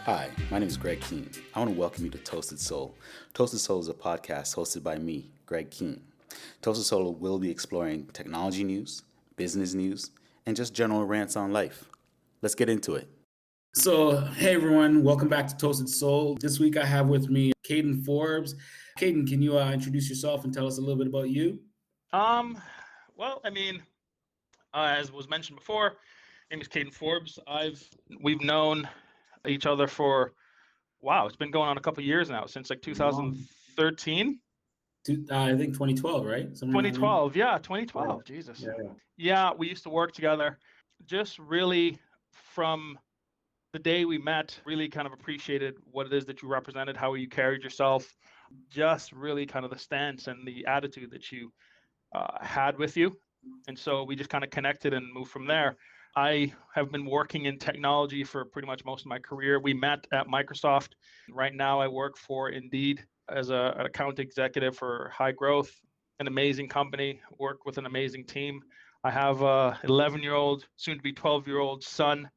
Hi, my name is Greg Keene. I want to welcome you to Toasted Soul. Toasted Soul is a podcast hosted by me, Greg Keene. Toasted Soul will be exploring technology news, business news, and just general rants on life. Let's get into it. So, hey everyone, welcome back to Toasted Soul. This week I have with me Caden Forbes. Caden, can you introduce yourself and tell us a little bit about you? As was mentioned before, my name is Caden Forbes. We've known each other for, it's been going on a couple of years now, since like 2013. I think 2012, right? 2012, yeah, 2012, yeah. Jesus. Yeah, we used to work together. Just really from the day we met, really kind of appreciated what it is that you represented, how you carried yourself, just really kind of the stance and the attitude that you had with you. And so we just kind of connected and moved from there. I have been working in technology for pretty much most of my career. We met at Microsoft. Right now I work for Indeed as an account executive for high growth, an amazing company, work with an amazing team. I have a 11-year-old, soon to be 12-year-old son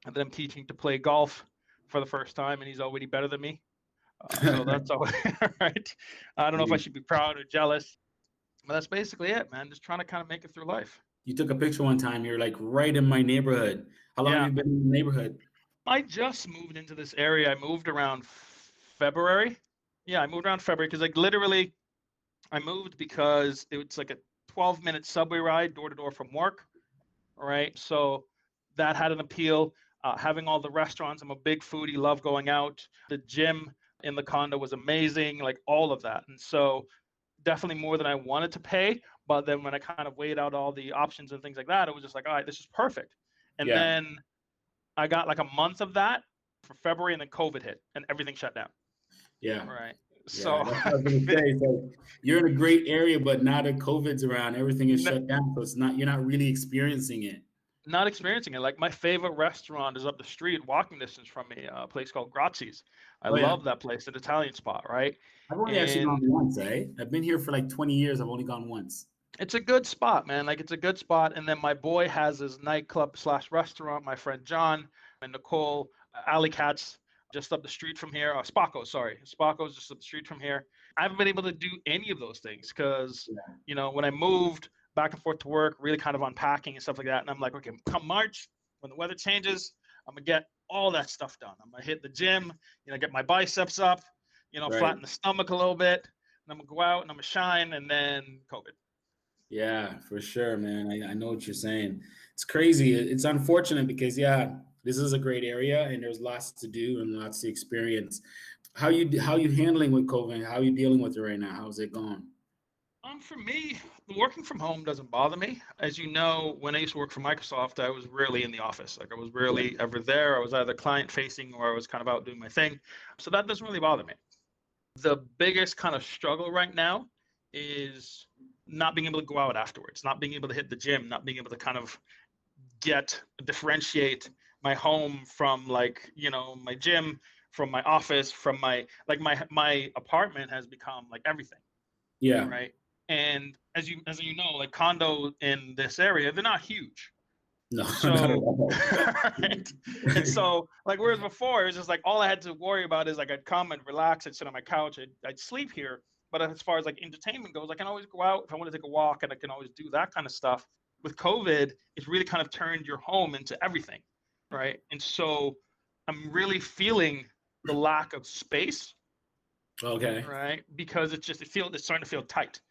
that I'm teaching to play golf for the first time, and he's already better than me. So that's all right. I don't know if I should be proud or jealous, but that's basically it, man. Just trying to kind of make it through life. You took a picture one time. You're like right in my neighborhood. How long have you been in the neighborhood? I just moved into this area. I moved around February. Yeah, I moved around February because like literally I moved because it was like a 12-minute subway ride door to door from work. All right. So that had an appeal. Having all the restaurants. I'm a big foodie, love going out. The gym in the condo was amazing, like all of that. And so definitely more than I wanted to pay. But then when I kind of weighed out all the options and things like that, it was just like, all right, this is perfect. And then I got like a month of that for February, and then COVID hit and everything shut down. Yeah. Right. Yeah, so that's what I was gonna say. So you're in a great area, but now that COVID's around, everything is shut down. So you're not really experiencing it. Not experiencing it. Like my favorite restaurant is up the street, walking distance from me, a place called Grazzi's. I love that place, an Italian spot, right? I've only actually gone once, eh? I've been here for like 20 years. I've only gone once. It's a good spot, man. Like it's a good spot. And then my boy has his nightclub / restaurant. My friend John and Nicole, Alley Cats, just up the street from here. Spacco's just up the street from here. I haven't been able to do any of those things because, you know, when I moved back and forth to work, really kind of unpacking and stuff like that. And I'm like, okay, come March, when the weather changes, I'm going to get all that stuff done. I'm going to hit the gym, you know, get my biceps up, you know, flatten the stomach a little bit. And I'm going to go out and I'm going to shine, and then COVID. Yeah, for sure, man. I know what you're saying. It's crazy. It's unfortunate because, this is a great area and there's lots to do and lots to experience. How you handling with COVID? How are you dealing with it right now? How's it going? For me, working from home doesn't bother me. As you know, when I used to work for Microsoft, I was rarely in the office. Like I was rarely ever there. I was either client facing or I was kind of out doing my thing. So that doesn't really bother me. The biggest kind of struggle right now is not being able to go out afterwards, not being able to hit the gym, not being able to kind of differentiate my home from, like, you know, my gym, from my office, from my apartment has become like everything. Yeah. Right. And as you know, like condo in this area, they're not huge. No. So, right. And so, like, whereas before, it was just like all I had to worry about is like I'd come and relax, I'd sit on my couch, I'd sleep here. But as far as like entertainment goes, I can always go out if I want to take a walk, and I can always do that kind of stuff. With COVID, it's really kind of turned your home into everything, right? And so I'm really feeling the lack of space. Okay. Right. Because it's starting to feel tight.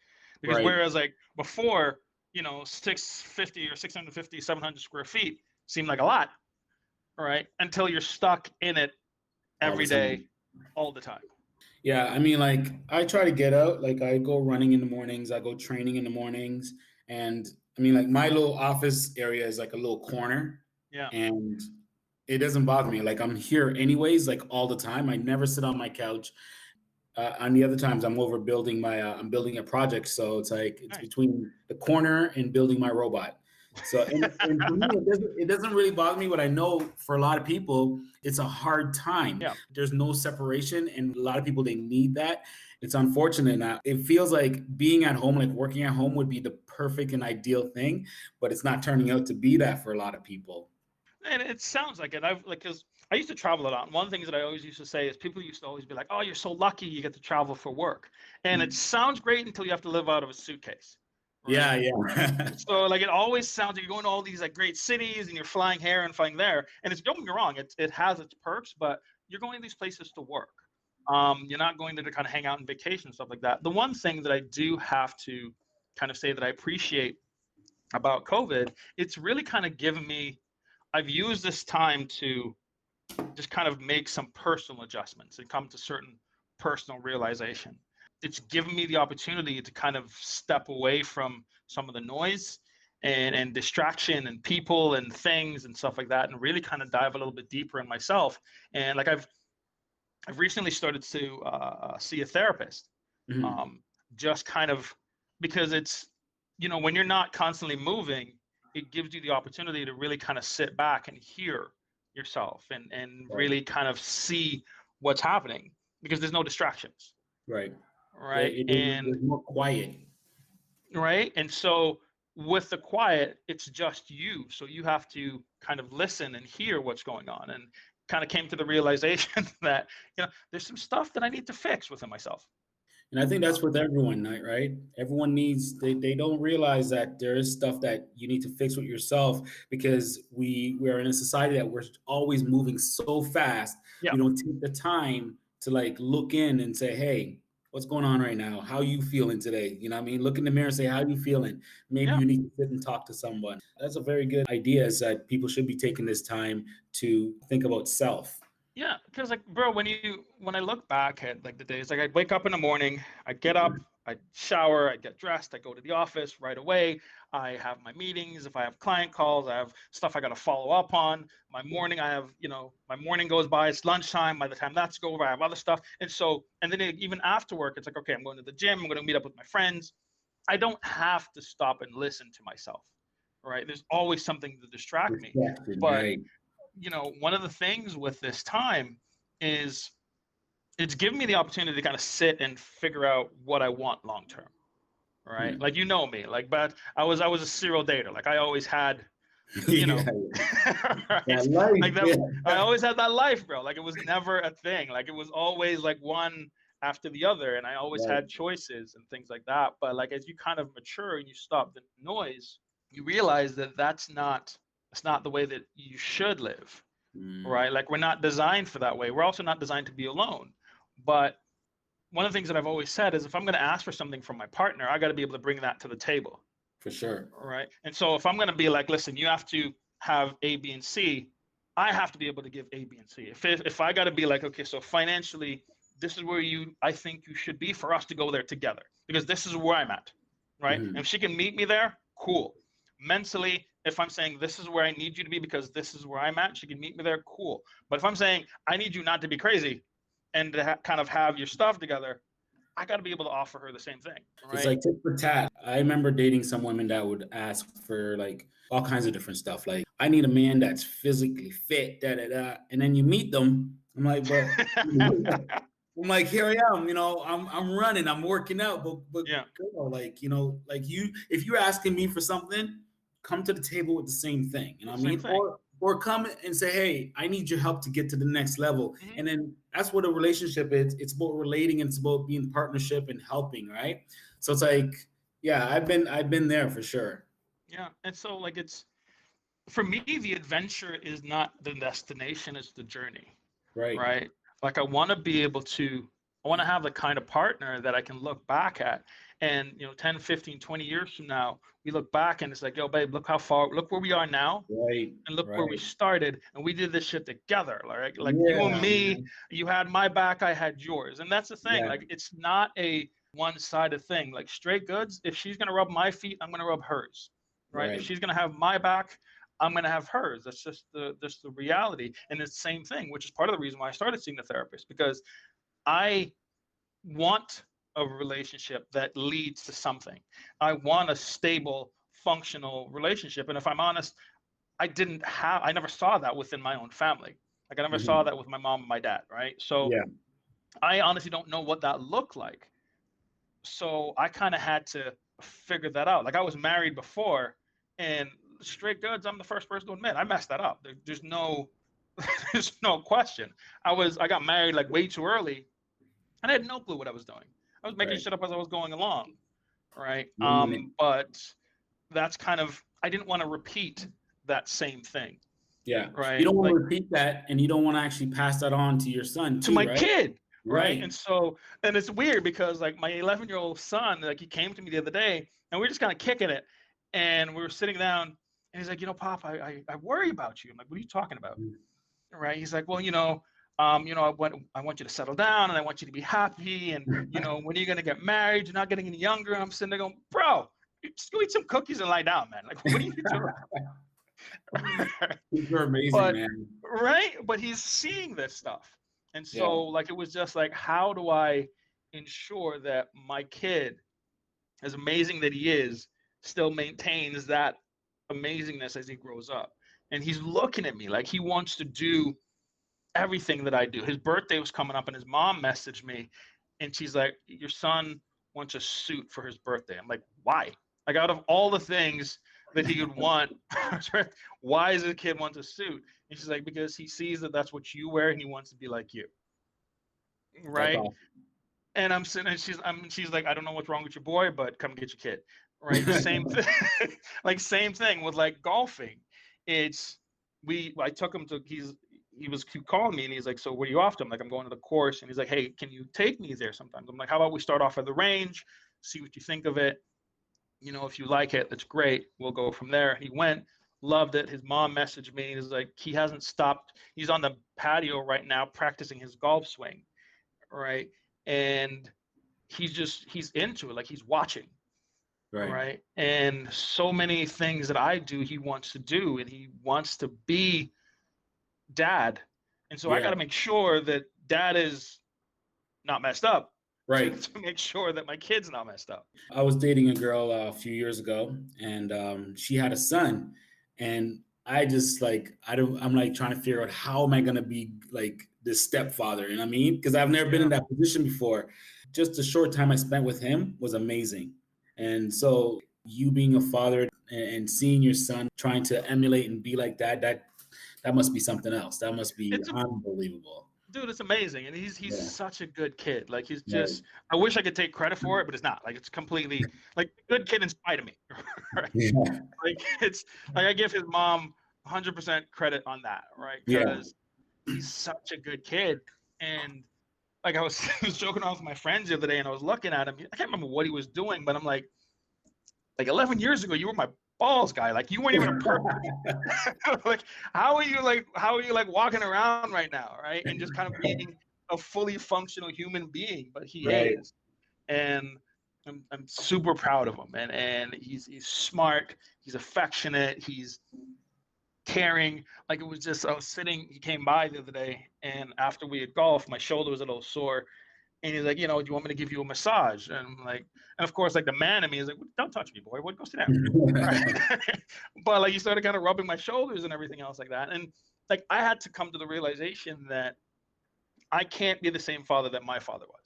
Because whereas like before, you know, 650 or 650, 700 square feet seemed like a lot, right? Until you're stuck in it every day, all the time. Yeah, I mean, like I try to get out. Like I go running in the mornings, I go training in the mornings, and I mean, like my little office area is like a little corner. Yeah. And it doesn't bother me. Like I'm here anyways, like all the time. I never sit on my couch. On the other times, I'm over building I'm building a project. So it's like, it's Nice. between the corner and building my robot. So, and for me, it doesn't really bother me, but I know for a lot of people, it's a hard time. Yeah. There's no separation, and a lot of people, they need that. It's unfortunate now. It feels like being at home, like working at home would be the perfect and ideal thing, but it's not turning out to be that for a lot of people. And it sounds like it. Because I used to travel a lot. And one of the things that I always used to say is people used to always be like, "Oh, you're so lucky you get to travel for work," and it sounds great until you have to live out of a suitcase. Right? Yeah. So like it always sounds like you're going to all these like great cities and you're flying here and flying there, and it's, don't get me wrong, it has its perks, but you're going to these places to work. You're not going there to kind of hang out and vacation and stuff like that. The one thing that I do have to kind of say that I appreciate about COVID, it's really kind of given me, I've used this time to just kind of make some personal adjustments and come to certain personal realization. It's given me the opportunity to kind of step away from some of the noise and distraction and people and things and stuff like that, and really kind of dive a little bit deeper in myself. And like I've recently started to see a therapist, just kind of because it's, when you're not constantly moving, it gives you the opportunity to really kind of sit back and hear yourself and really kind of see what's happening, because there's no distractions. Right. And it's more quiet. Right. And so with the quiet, it's just you. So you have to kind of listen and hear what's going on, and kind of came to the realization that, there's some stuff that I need to fix within myself. And I think that's with everyone, right? Everyone needs, they don't realize that there is stuff that you need to fix with yourself, because we are in a society that we're always moving so fast. Yeah. We don't take the time to like look in and say, hey, what's going on right now? How you feeling today? You know what I mean? Look in the mirror and say, how you feeling? Maybe you need to sit and talk to someone. That's a very good idea, is that people should be taking this time to think about self. Yeah, because like, bro, when I look back at like the days, like I'd wake up in the morning, I'd get up, I'd shower, I'd get dressed, I'd go to the office right away. I have my meetings. If I have client calls, I have stuff I got to follow up on. My morning, my morning goes by, it's lunchtime. By the time that's over, I have other stuff. And so, and then even after work, it's like, okay, I'm going to the gym, I'm going to meet up with my friends. I don't have to stop and listen to myself, right? There's always something to distract me. But one of the things with this time is it's given me the opportunity to kind of sit and figure out what I want long term, right? Like, me, like, but I was a serial dater. Like I always had, right? Like that, I always had that life, bro. Like it was never a thing. Like it was always like one after the other, and I always had choices and things like that. But like as you kind of mature and you stop the noise, you realize that it's not the way that you should live, right? Like we're not designed for that way. We're also not designed to be alone. But one of the things that I've always said is if I'm going to ask for something from my partner, I got to be able to bring that to the table. For sure. Right. And so if I'm going to be like, listen, you have to have A, B, and C, I have to be able to give A, B, and C. If I got to be like, okay, so financially, this is where I think you should be for us to go there together, because this is where I'm at. Right. And if she can meet me there, cool. Mentally, if I'm saying this is where I need you to be because this is where I'm at, she can meet me there, cool. But if I'm saying I need you not to be crazy and to kind of have your stuff together, I got to be able to offer her the same thing. Right? It's like tit for tat. I remember dating some women that would ask for like all kinds of different stuff. Like, I need a man that's physically fit, and then you meet them. I'm like, but I'm like, here I am, I'm running, I'm working out, but girl, like, if you're asking me for something, come to the table with the same thing. You know what I mean? Or come and say, hey, I need your help to get to the next level. And then that's what a relationship is. It's about relating, and it's about being partnership and helping, right? So it's like, yeah, I've been there for sure. Yeah. And so like for me, the adventure is not the destination, it's the journey. Right. Like I want to have the kind of partner that I can look back at, and 10, 15, 20 years from now, we look back and it's like, yo, babe, look where we are now. Right. And look where we started, and we did this shit together. Like you and me, you had my back, I had yours. And that's the thing. Like it's not a one-sided thing. Like straight goods, if she's gonna rub my feet, I'm gonna rub hers. Right? If she's gonna have my back, I'm gonna have hers. That's just the reality. And it's the same thing, which is part of the reason why I started seeing the therapist, because I want a relationship that leads to something. I want a stable, functional relationship. And if I'm honest, I never saw that within my own family. Like I never saw that with my mom and my dad, right? So I honestly don't know what that looked like. So I kind of had to figure that out. Like I was married before, and straight goods, I'm the first person to admit I messed that up. There's no there's no question. I got married like way too early, and I had no clue what I was doing. I was making shit up as I was going along, right? But that's kind of, I didn't want to repeat that same thing. Yeah. Right. You don't want to repeat that, and you don't want to actually pass that on to your son too, to my right? kid. Right. And so, and it's weird because like my 11-year-old son, like he came to me the other day and we were just kind of kicking it, and we were sitting down and he's like, you know, Pop, I worry about you. I'm like, what are you talking about? Right. He's like, well, I want you to settle down and I want you to be happy. And, when are you going to get married? You're not getting any younger. And I'm sitting there going, bro, just go eat some cookies and lie down, man. Like, what are you doing? You're amazing, man. Right. But he's seeing this stuff. And so like, it was just like, how do I ensure that my kid, as amazing that he is, still maintains that amazingness as he grows up? And he's looking at me like he wants to do everything that I do. His birthday was coming up and his mom messaged me and she's like, your son wants a suit for his birthday. I'm like, why? Like out of all the things that he would want, why does a kid want a suit? And she's like, because he sees that that's what you wear and he wants to be like you. Right. Awesome. And I'm sitting and she's like, I don't know what's wrong with your boy, but come get your kid. Right. Same thing. Like same thing with like golfing. I took him to, he was calling me and he's like, so where are you off to? I'm like, I'm going to the course. And he's like, hey, can you take me there sometimes? I'm like, how about we start off at the range, see what you think of it. If you like it, that's great. We'll go from there. He went, loved it. His mom messaged me. He's like, he hasn't stopped. He's on the patio right now practicing his golf swing. Right. And he's into it. Like he's watching. Right. And so many things that I do, he wants to do, and he wants to be dad. And so I got to make sure that dad is not messed up. Right. To make sure that my kid's not messed up. I was dating a girl a few years ago, and she had a son, and I just I'm like trying to figure out how am I going to be like this stepfather, you know what I mean? Because I've never been in that position before. Just the short time I spent with him was amazing. And so you being a father and seeing your son trying to emulate and be like that must be something else. That must be unbelievable. Dude, it's amazing. And he's such a good kid. Like he's just, I wish I could take credit for it, but it's not. Like it's completely like a good kid in spite of me. Right? Like it's like I give his mom 100% credit on that, right? Because he's such a good kid. And like I was joking off with my friends the other day and I was looking at him. I can't remember what he was doing, but I'm like 11 years ago, you were my balls guy. Like you weren't even a person. Like how are you walking around right now, right? And just kind of being a fully functional human being, but he is. And I'm super proud of him. And he's smart, he's affectionate, he's caring. Like it was just, he came by the other day and after we had golfed, my shoulder was a little sore. And he's like, do you want me to give you a massage? And I'm like, and of course, like the man in me is like, don't touch me, boy. What? Go sit down. But like, he started kind of rubbing my shoulders and everything else like that. And like, I had to come to the realization that I can't be the same father that my father was.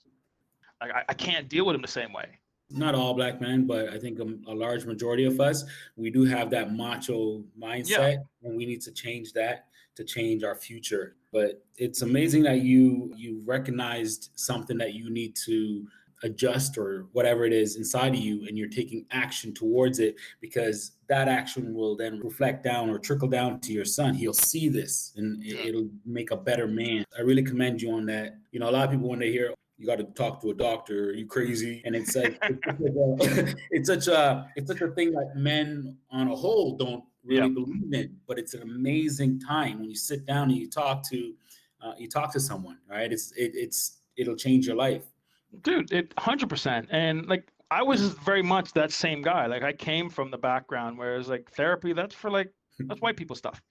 Like, I can't deal with him the same way. Not all black men, but I think a large majority of us, we do have that macho mindset, and we need to change that to change our future. But it's amazing that you recognized something that you need to adjust or whatever it is inside of you, and you're taking action towards it, because that action will then reflect down or trickle down to your son. He'll see this and it'll make a better man. I really commend you on that. A lot of people, when they hear you got to talk to a doctor, are you crazy? And it's like it's such a thing that men on a whole don't really believe in, but it's an amazing time when you sit down and you talk to someone, right? It'll change your life. Dude, 100%. And like I was very much that same guy. Like I came from the background where it's like therapy, that's white people stuff.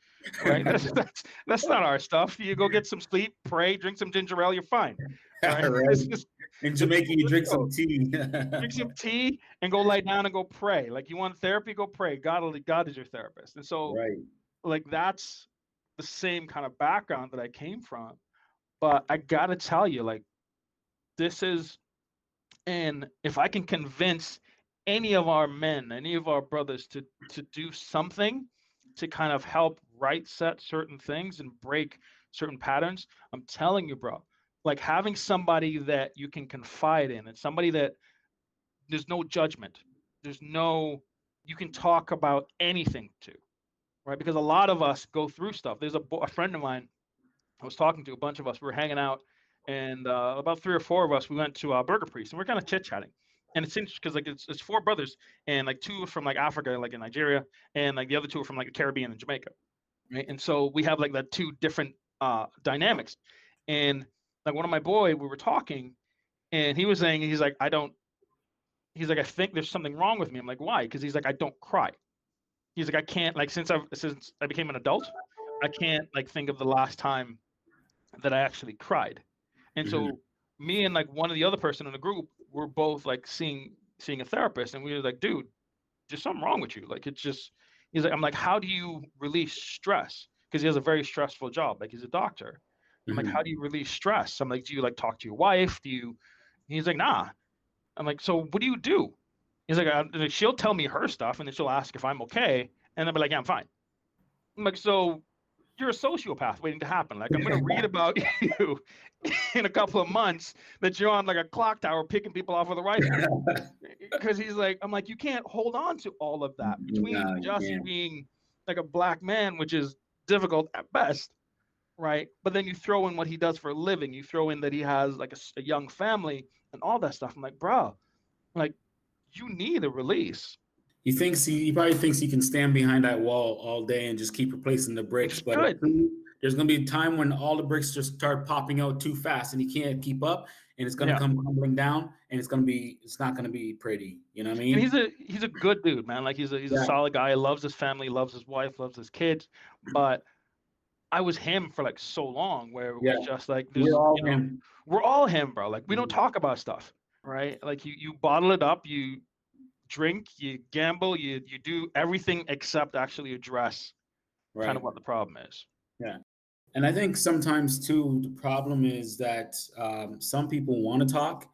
right? That's not our stuff. You go get some sleep, pray, drink some ginger ale, you're fine, right? Right. In Jamaica, you drink some go. tea. Drink some tea and go lie down and go pray. Like, you want therapy, go pray. God is your therapist. And so, Right. like, that's the same kind of background that I came from. But I gotta tell you, like, this is, and if I can convince any of our men, any of our brothers to do something to kind of help right set certain things and break certain patterns, I'm telling you, bro, like, having somebody that you can confide in and somebody that there's no judgment, there's no, you can talk about anything to, right? Because a lot of us go through stuff. There's a friend of mine I was talking to, a bunch of us, we were hanging out, and about 3 or 4 of us, we went to Burger Priest, and we're kind of chit chatting. And it's interesting because, like, it's 4 brothers, and like 2 are from like Africa, like in Nigeria, and like the other 2 are from like the Caribbean and Jamaica, right? And so we have like the 2 different dynamics. And like, one of my boy, we were talking, and he was saying, he's like, he's like, I think there's something wrong with me. I'm like, why? Because he's like, I don't cry. He's like, I can't, like, since I became an adult, I can't like think of the last time that I actually cried. And so me and like one of the other person in the group were both like seeing a therapist, and we were like, dude, there's something wrong with you. Like, it's just, he's like, I'm like, how do you release stress? Because he has a very stressful job. Like, he's a doctor. I'm like, how do you release stress? I'm like, do you like talk to your wife? He's like, nah. I'm like, so what do you do? He's like, she'll tell me her stuff, and then she'll ask if I'm okay, and I'll be like, yeah, I'm fine. I'm like, so you're a sociopath waiting to happen. Like, I'm going to read about you in a couple of months that you're on like a clock tower picking people off with a rifle. Because he's like, I'm like, you can't hold on to all of that between just being like a black man, which is difficult at best, right? But then you throw in what he does for a living. You throw in that he has like a young family and all that stuff. I'm like, bro, like, you need a release. He probably thinks he can stand behind that wall all day and just keep replacing the bricks. But there's going to be a time when all the bricks just start popping out too fast and he can't keep up, and it's going to come crumbling down, and it's not going to be pretty. You know what I mean? And he's a good dude, man. Like, he's a solid guy. He loves his family, loves his wife, loves his kids. But I was him for like so long, where it was just like, we're all him, bro. Like, we don't talk about stuff, right? Like, you bottle it up, you drink, you gamble, you do everything except actually address kind of what the problem is. Yeah. And I think sometimes too, the problem is that some people want to talk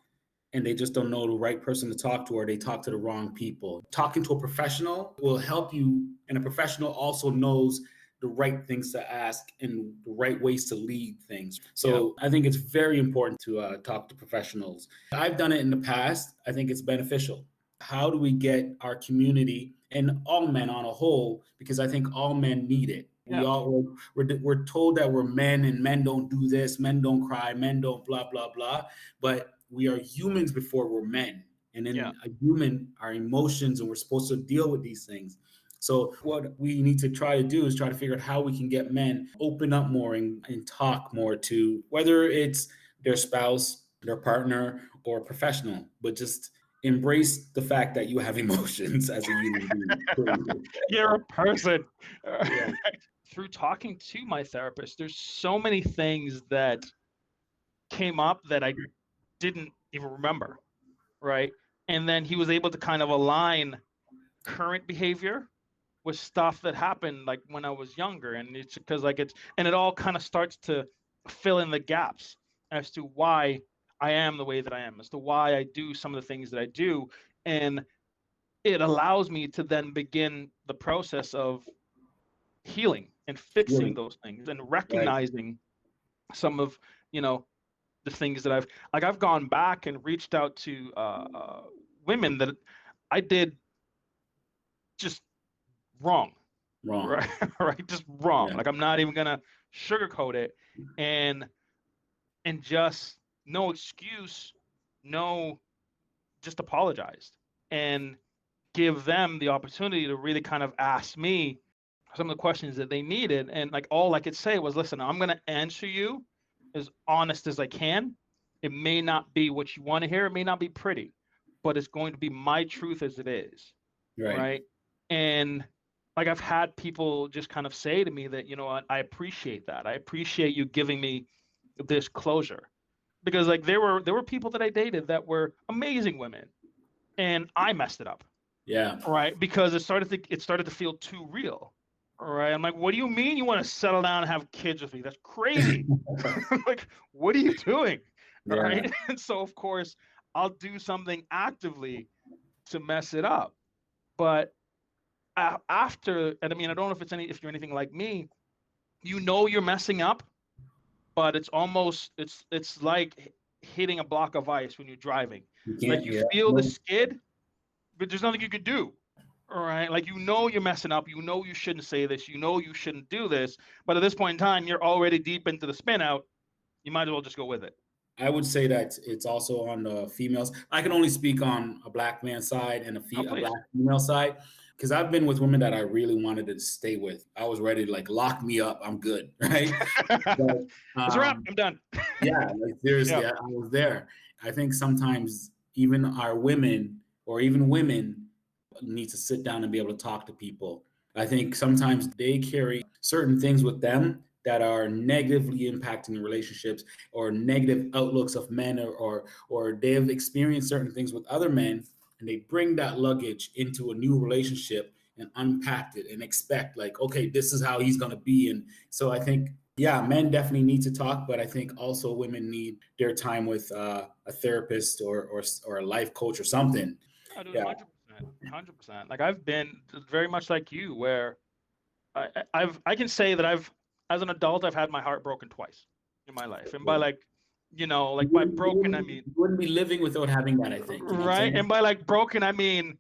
and they just don't know the right person to talk to, or they talk to the wrong people. Talking to a professional will help you, and a professional also knows the right things to ask and the right ways to lead things. So I think it's very important to talk to professionals. I've done it in the past. I think it's beneficial. How do we get our community and all men on a whole, because I think all men need it. We're told that we're men, and men don't do this, men don't cry, men don't blah, blah, blah. But we are humans before we're men. And in a human, our emotions, and we're supposed to deal with these things. So what we need to try to do is try to figure out how we can get men open up more and talk more to, whether it's their spouse, their partner, or professional, but just embrace the fact that you have emotions as a human being. You're a person. Through talking to my therapist, there's so many things that came up that I didn't even remember, right? And then he was able to kind of align current behavior with stuff that happened like when I was younger. And it's because like and it all kind of starts to fill in the gaps as to why I am the way that I am, as to why I do some of the things that I do. And it allows me to then begin the process of healing and fixing those things and recognizing some of, the things that I've gone back and reached out to women that I did just wrong. Right? Just wrong. Like, I'm not even gonna sugarcoat it, and just no excuse, just apologized and give them the opportunity to really kind of ask me some of the questions that they needed. And like, all I could say was, listen, I'm going to answer you as honest as I can. It may not be what you want to hear. It may not be pretty, but it's going to be my truth as it is. Right. And like I've had people just kind of say to me that, you know what, I appreciate that. I appreciate you giving me this closure. Because like there were people that I dated that were amazing women and I messed it up. Yeah. Right? Because it started to feel too real. All right. I'm like, what do you mean you want to settle down and have kids with me? That's crazy. Like, what are you doing? All Yeah. right. And so of course I'll do something actively to mess it up. But after, and I mean, I don't know if you're anything like me, you know you're messing up, but it's like hitting a block of ice when you're driving. You Like can't. you Yeah. feel the skid, but there's nothing you can do. All right. Like, you know, you're messing up. You know, you shouldn't say this. You know, you shouldn't do this. But at this point in time, you're already deep into the spin out. You might as well just go with it. I would say that it's also on the females. I can only speak on a black man's side and a black female side, because I've been with women that I really wanted to stay with. I was ready to like lock me up. I'm good, right? But, It's a wrap. I'm done. Yeah, like seriously, Yeah. I was there. I think sometimes even our women or even women need to sit down and be able to talk to people. I think sometimes they carry certain things with them that are negatively impacting relationships or negative outlooks of men, or they've experienced certain things with other men, and they bring that luggage into a new relationship and unpack it and expect like, okay, this is how he's going to be. And so I think, yeah, men definitely need to talk, but I think also women need their time with a therapist or a life coach or something. I do Yeah. 100%. Like, I've been very much like you, where I can say that as an adult, I've had my heart broken twice in my life. And by like, you know, like by broken, I mean, you wouldn't be living without having that, I think. You know what I'm right. saying? And by like broken, I mean,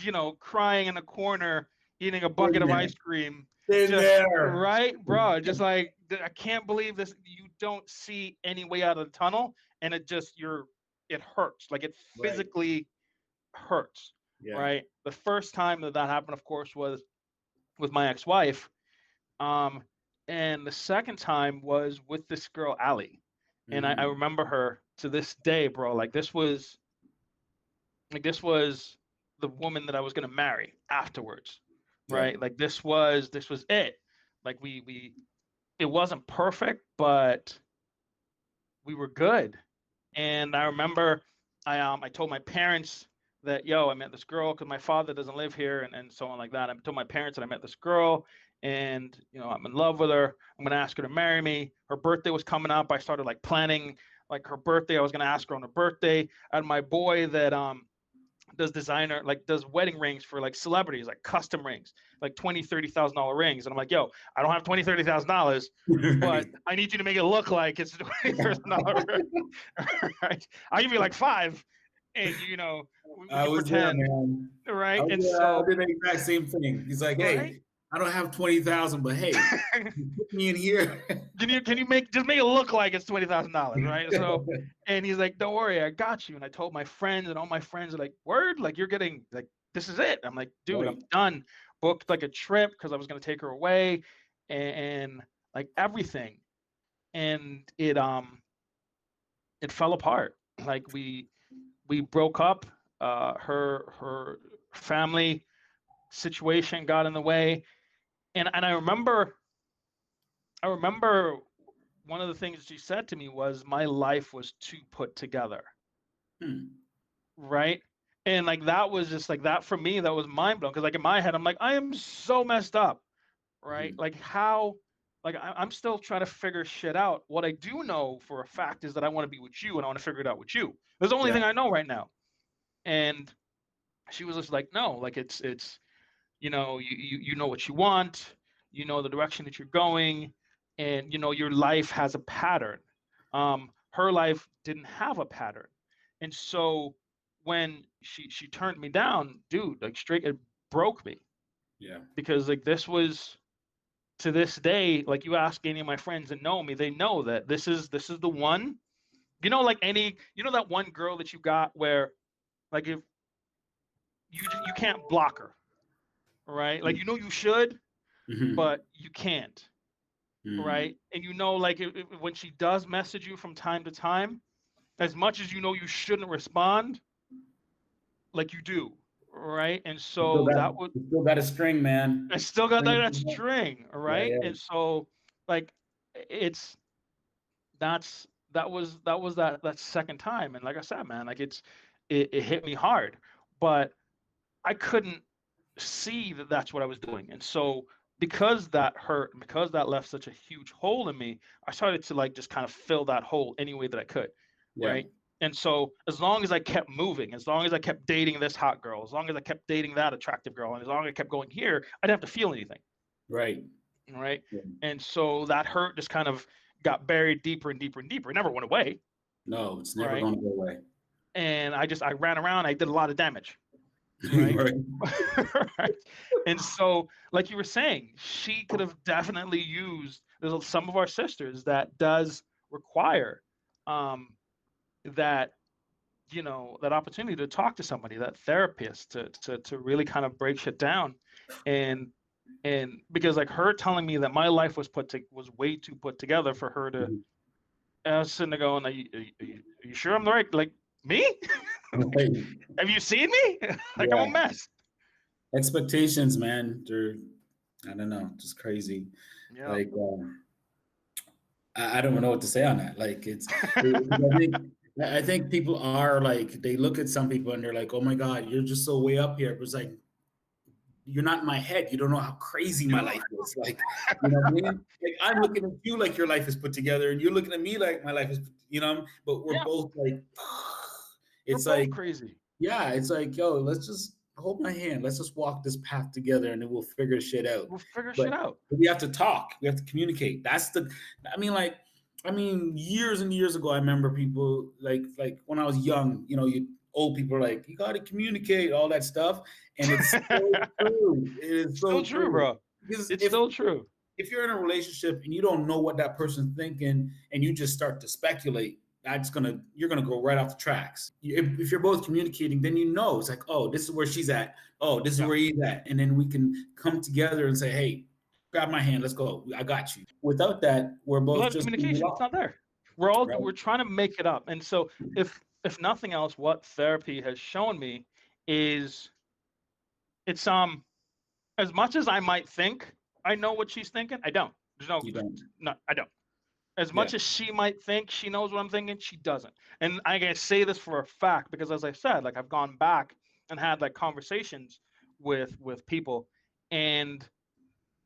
you know, crying in a corner, eating a bucket of ice cream. Been there. Right, bro. Just like, I can't believe this. You don't see any way out of the tunnel, and it hurts. Like, it physically hurts. Yeah. Right. The first time that happened, of course, was with my ex-wife. And the second time was with this girl, Allie. And I remember her to this day, bro. Like, this was the woman that I was gonna marry afterwards. Right. Like, this was it. Like, it wasn't perfect, but we were good. And I remember I told my parents that, yo, I met this girl, because my father doesn't live here, and so on like that. I told my parents that I met this girl, and, you know, I'm in love with her. I'm gonna ask her to marry me. Her birthday was coming up. I started like planning like her birthday. I was gonna ask her on her birthday. I had my boy that does wedding rings for like celebrities, like custom rings, like $20,000-$30,000 rings. And I'm like, yo, I don't have $20,000-$30,000, but I need you to make it look like it's $20,000 ring. Right? I'll give you like $5,000, and, you know, we can pretend. There, man. Right. And so I did the exact same thing. He's like, hey, right? I don't have 20,000, but hey, put me in here. Can you just make it look like it's $20,000, right? So, and he's like, don't worry, I got you. And I told my friends, and all my friends are like, word, like, you're getting, like, this is it. I'm like, dude, I'm done. Booked like a trip because I was gonna take her away, and like everything, and it fell apart. Like, we broke up. Her family situation got in the way. And I remember one of the things she said to me was, my life was too put together. Right. And like, that was just like, that for me, that was mind blowing. Cause like in my head, I'm like, I am so messed up. Right. Like, how, like, I'm still trying to figure shit out. What I do know for a fact is that I want to be with you, and I want to figure it out with you. That's the only thing I know right now. And she was just like, no, like, it's, you know, you know what you want, you know the direction that you're going, and, you know, your life has a pattern. Her life didn't have a pattern. And so when she turned me down, dude, like, straight, it broke me. Yeah. Because like, this was, to this day, like, you ask any of my friends that know me, they know that this is the one. You know, like, that one girl that you got where, like, if you can't block her. Right? Like, you know you should, but you can't. Right? And, you know, like, when she does message you from time to time, as much as you know you shouldn't respond, like, you do. right? And You so that would, you still got a string, man. I still got that string, right? Yeah, yeah. And so like it's that was that second time, and like I said, man, like it hit me hard, but I couldn't see that that's what I was doing. And so because that hurt, because that left such a huge hole in me, I started to like just kind of fill that hole any way that I could, Yeah. right? And so as long as I kept moving, as long as I kept dating this hot girl, as long as I kept dating that attractive girl, and as long as I kept going here, I didn't have to feel anything, Right. right? Yeah. And so that hurt just kind of got buried deeper and deeper and deeper. It never went away, No, it's never right? going to go away. And I ran around, I did a lot of damage. Right. Right. Right. And so, like you were saying, she could have definitely used, there's some of our sisters that does require that, you know, that opportunity to talk to somebody, that therapist to really kind of break shit down. And because like her telling me that my life was was way too put together for her to, I was sitting there going, are you sure I'm the right, like, me? Right. Have you seen me? Like, Yeah. I'm a mess. Expectations, man, they're, I don't know, just crazy. Yeah. Like, I don't know what to say on that. Like, I think people are like, they look at some people and they're like, oh my God, you're just so way up here. But it's like, you're not in my head. You don't know how crazy my life is. Like, you know what I mean? Like, I'm looking at you like your life is put together, and you're looking at me like my life is, you know, but we're both like, it's we're like both crazy. Yeah, it's like, yo, let's just hold my hand. Let's just walk this path together, and then we'll figure shit out. But we have to talk. We have to communicate. I mean, years and years ago, I remember people like when I was young, you know, old people are like, you got to communicate, all that stuff. And it's so true. It is so true, bro. Because it's still true. If you're in a relationship and you don't know what that person's thinking and you just start to speculate, you're gonna go right off the tracks. If you're both communicating, then you know it's like, oh, this is where she's at. Oh, this is where he's at, and then we can come together and say, hey, grab my hand, let's go. I got you. Without that, we're both just communication. It's not there. We're trying to make it up. And so if nothing else, what therapy has shown me is it's as much as I might think I know what she's thinking, I don't. I don't. As much as she might think she knows what I'm thinking, she doesn't. And I can say this for a fact because, as I said, like I've gone back and had like conversations with people, and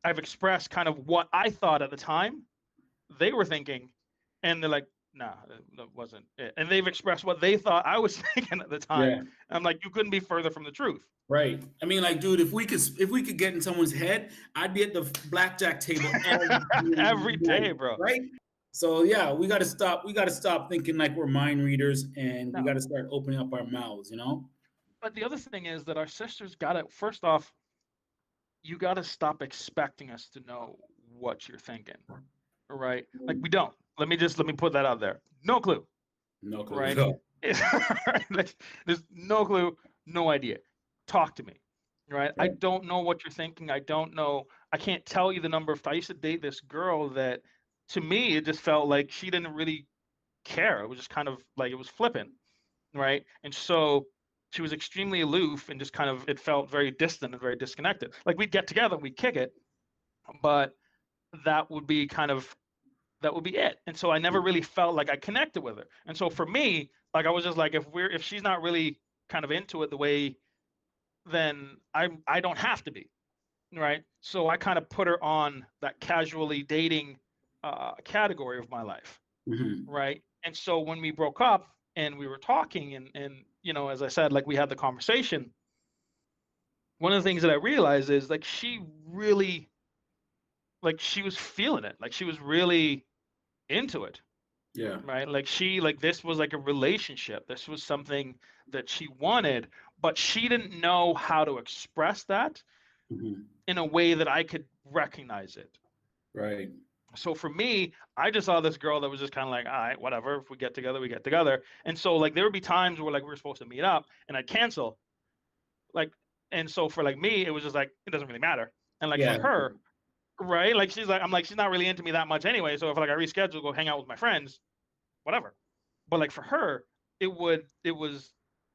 I've expressed kind of what I thought at the time they were thinking, and they're like, nah, that wasn't it. And they've expressed what they thought I was thinking at the time. Yeah. I'm like, you couldn't be further from the truth. Right. I mean, like, dude, if we could get in someone's head, I'd be at the blackjack table every day, bro. Right. So yeah, we got to stop. We got to stop thinking like we're mind readers, and we got to start opening up our mouths, you know? But the other thing is that our sisters got to, first off, you got to stop expecting us to know what you're thinking, right? Like we don't. Let me put that out there. No clue. No clue. Right? There's no clue, no idea. Talk to me, right? I don't know what you're thinking. I don't know. I can't tell you the number of. I used to date this girl that, to me, it just felt like she didn't really care. It was just kind of like it was flippant, right? And so she was extremely aloof and just kind of, it felt very distant and very disconnected. Like we'd get together, we'd kick it, but that would be it. And so I never really felt like I connected with her. And so for me, like I was just like, if she's not really kind of into it the way, then I don't have to be, right? So I kind of put her on that casually dating category of my life, right? And so when we broke up and we were talking and you know, as I said, like we had the conversation, one of the things that I realized is like she really, like she was feeling it, like she was really into it. Yeah. Right. Like this was like a relationship. This was something that she wanted, but she didn't know how to express that in a way that I could recognize it. Right. So for me, I just saw this girl that was just kind of like, all right, whatever. If we get together, we get together. And so like there would be times where like we were supposed to meet up and I'd cancel. Like, and so for like me, it was just like, it doesn't really matter. And like for her, right? Like she's like, I'm like, she's not really into me that much anyway. So if like I reschedule, go hang out with my friends, whatever. But like for her, it was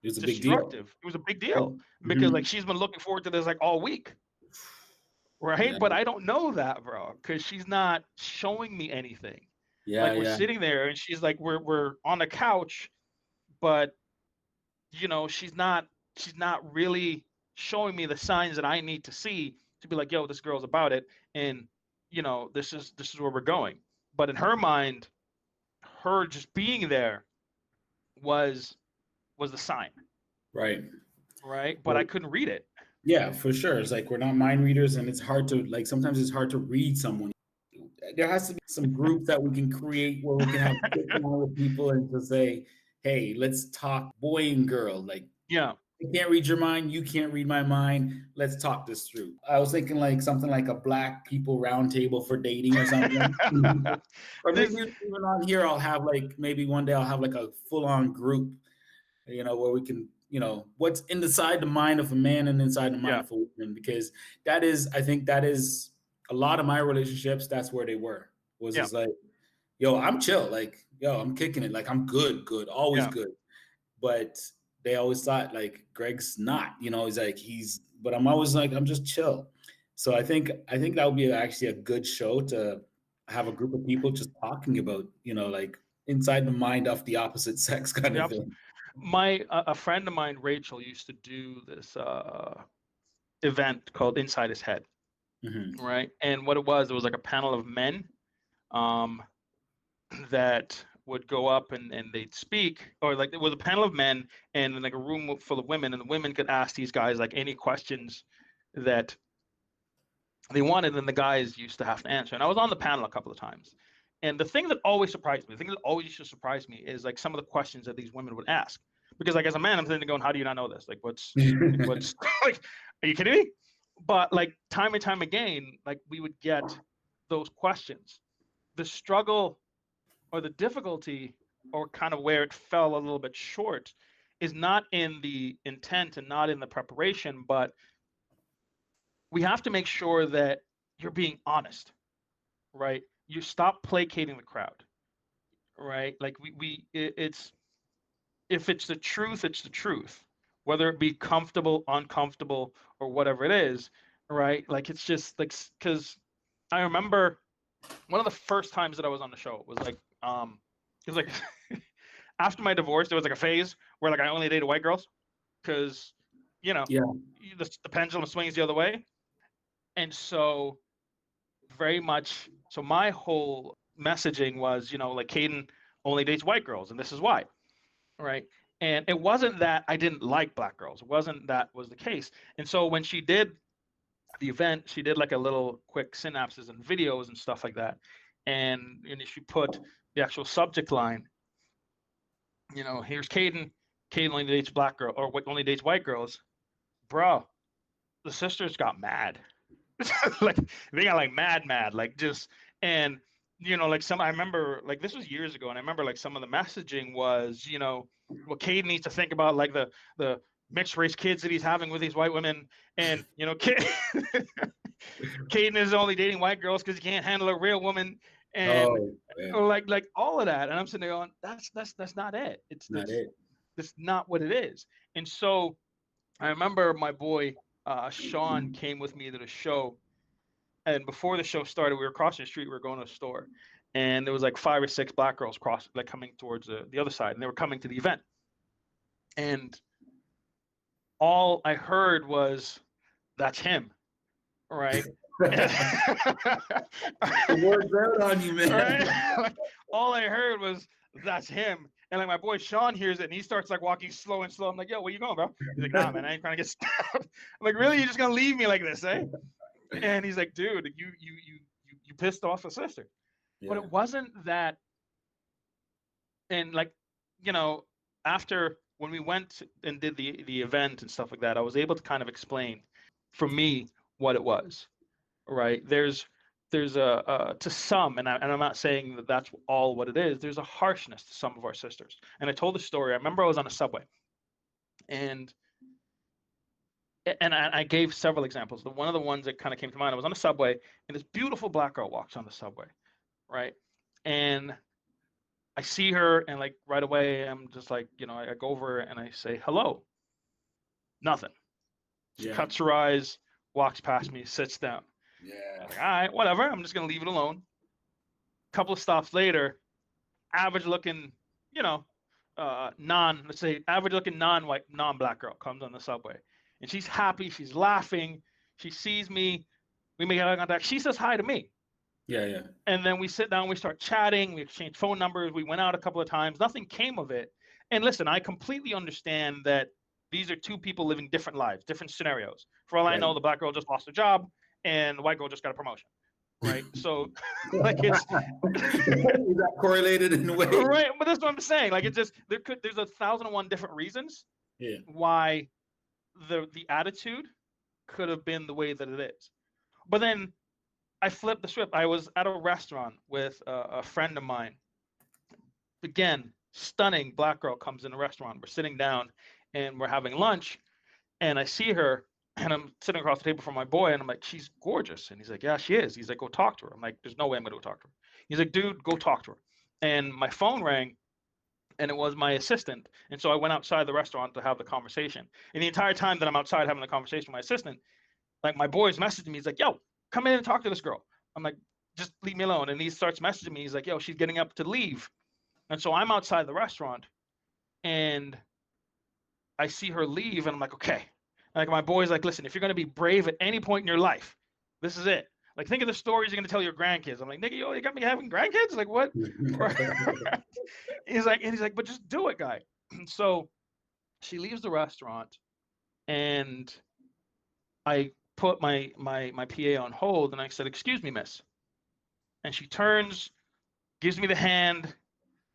It was a big deal. It was a big deal because like she's been looking forward to this like all week. Right. Yeah. But I don't know that, bro, because she's not showing me anything. Yeah. Like we're sitting there and she's like, we're on the couch, but you know, she's not really showing me the signs that I need to see to be like, yo, this girl's about it. And, you know, this is where we're going. But in her mind, her just being there was the sign. Right. Right. But I couldn't read it. Yeah, for sure. It's like we're not mind readers, and it's hard to like sometimes it's hard to read someone. There has to be some group that we can create where we can have with people and to say, hey, let's talk boy and girl. Like, yeah, I can't read your mind, you can't read my mind. Let's talk this through. I was thinking like something like a Black people roundtable for dating or something. Or maybe even on here, I'll have like maybe one day I'll have like a full-on group, you know, where we can, you know, what's inside the mind of a man and inside the mind of a woman, because that is, I think that is a lot of my relationships. That's where they were, was just like, yo, I'm chill. Like, yo, I'm kicking it. Like, I'm good, always good. But they always thought like Greg's not, you know, he's like, but I'm always like, I'm just chill. So I think that would be actually a good show to have a group of people just talking about, you know, like inside the mind of the opposite sex kind of thing. A friend of mine, Rachel, used to do this event called Inside His Head, right? And what it was like a panel of men that would go up and they'd speak, or like it was a panel of men and like a room full of women, and the women could ask these guys like any questions that they wanted, and the guys used to have to answer. And I was on the panel a couple of times. And the thing that always surprised me, used to surprise me is like some of the questions that these women would ask. Because like as a man, I'm sitting there going, how do you not know this? Like what's like, are you kidding me? But like time and time again, like we would get those questions. The struggle or the difficulty or kind of where it fell a little bit short is not in the intent and not in the preparation, but we have to make sure that you're being honest, right? You stop placating the crowd, right? Like it's if it's the truth, it's the truth, whether it be comfortable, uncomfortable, or whatever it is, right? Like it's just like, because I remember one of the first times that I was on the show was like, it was like after my divorce, there was like a phase where like I only dated white girls because, you know, the pendulum swings the other way, and so very much. So my whole messaging was, you know, like Caden only dates white girls, and this is why, right? And it wasn't that I didn't like black girls. It wasn't that was the case. And so when she did the event, she did like a little quick synapses and videos and stuff like that. And she put the actual subject line, you know, here's Caden. Caden only dates black girl or only dates white girls. Bro, the sisters got mad. Like they got like mad, like just, and you know, like I remember like this was years ago, and I remember like some of the messaging was, you know, what Caden needs to think about, like the mixed race kids that he's having with these white women, and you know, Caden is only dating white girls because he can't handle a real woman, and like all of that. And I'm sitting there going, that's not it. It's not it. That's not what it is. And so I remember my boy Sean came with me to the show, and before the show started, we were crossing the street. We were going to a store, and there was like 5 or 6 black girls coming towards the other side, and they were coming to the event. And all I heard was, "That's him," right? The word's out on you, man. Right? Like, all I heard was, "That's him." And like my boy Sean hears it, and he starts like walking slow. I'm like, "Yo, where you going, bro?" He's like, "Nah, man, I ain't trying to get stabbed." I'm like, "Really? You're just gonna leave me like this, eh?" And he's like, "Dude, you pissed off a sister." Yeah. But it wasn't that. And like, you know, after when we went and did the event and stuff like that, I was able to kind of explain for me what it was. Right? There's a to some, and I'm not saying that that's all what it is. There's a harshness to some of our sisters. And I told the story. I remember I was on a subway, and I gave several examples. One of the ones that kind of came to mind, I was on a subway, and this beautiful black girl walks on the subway, right? And I see her, and like right away, I'm just like, I go over and I say, hello. Nothing. She cuts her eyes, walks past me, sits down. I'm like, all right, whatever. I'm just going to leave it alone. A couple of stops later, average looking, let's say average looking non-white, non-black girl comes on the subway. And she's happy. She's laughing. She sees me. We make eye contact. She says hi to me. Yeah. And then we sit down, we start chatting, we exchange phone numbers, we went out a couple of times, nothing came of it. And listen, I completely understand that these are two people living different lives, different scenarios. For all I know, the black girl just lost a job and the white girl just got a promotion, right? So like it's is that correlated in a way? Right, but that's what I'm saying. Like it's just there's 1,001 different reasons why the attitude could have been the way that it is. But then I flipped the script. I was at a restaurant with a friend of mine. Again, stunning black girl comes in the restaurant. We're sitting down and we're having lunch. And I see her and I'm sitting across the table from my boy. And I'm like, she's gorgeous. And he's like, yeah, she is. He's like, go talk to her. I'm like, there's no way I'm going to go talk to her. He's like, dude, go talk to her. And my phone rang and it was my assistant. And so I went outside the restaurant to have the conversation. And the entire time that I'm outside having the conversation with my assistant, like my boy's messaging me. He's like, yo, come in and talk to this girl. I'm like, just leave me alone. And he starts messaging me. He's like, yo, she's getting up to leave. And so I'm outside the restaurant and I see her leave and I'm like, okay. Like my boy's like, listen, if you're going to be brave at any point in your life, this is it. Like, think of the stories you're going to tell your grandkids. I'm like, nigga, you got me having grandkids? Like, what? He's like, but just do it, guy. So she leaves the restaurant and I put my PA on hold and I said, excuse me, miss. And she turns, gives me the hand,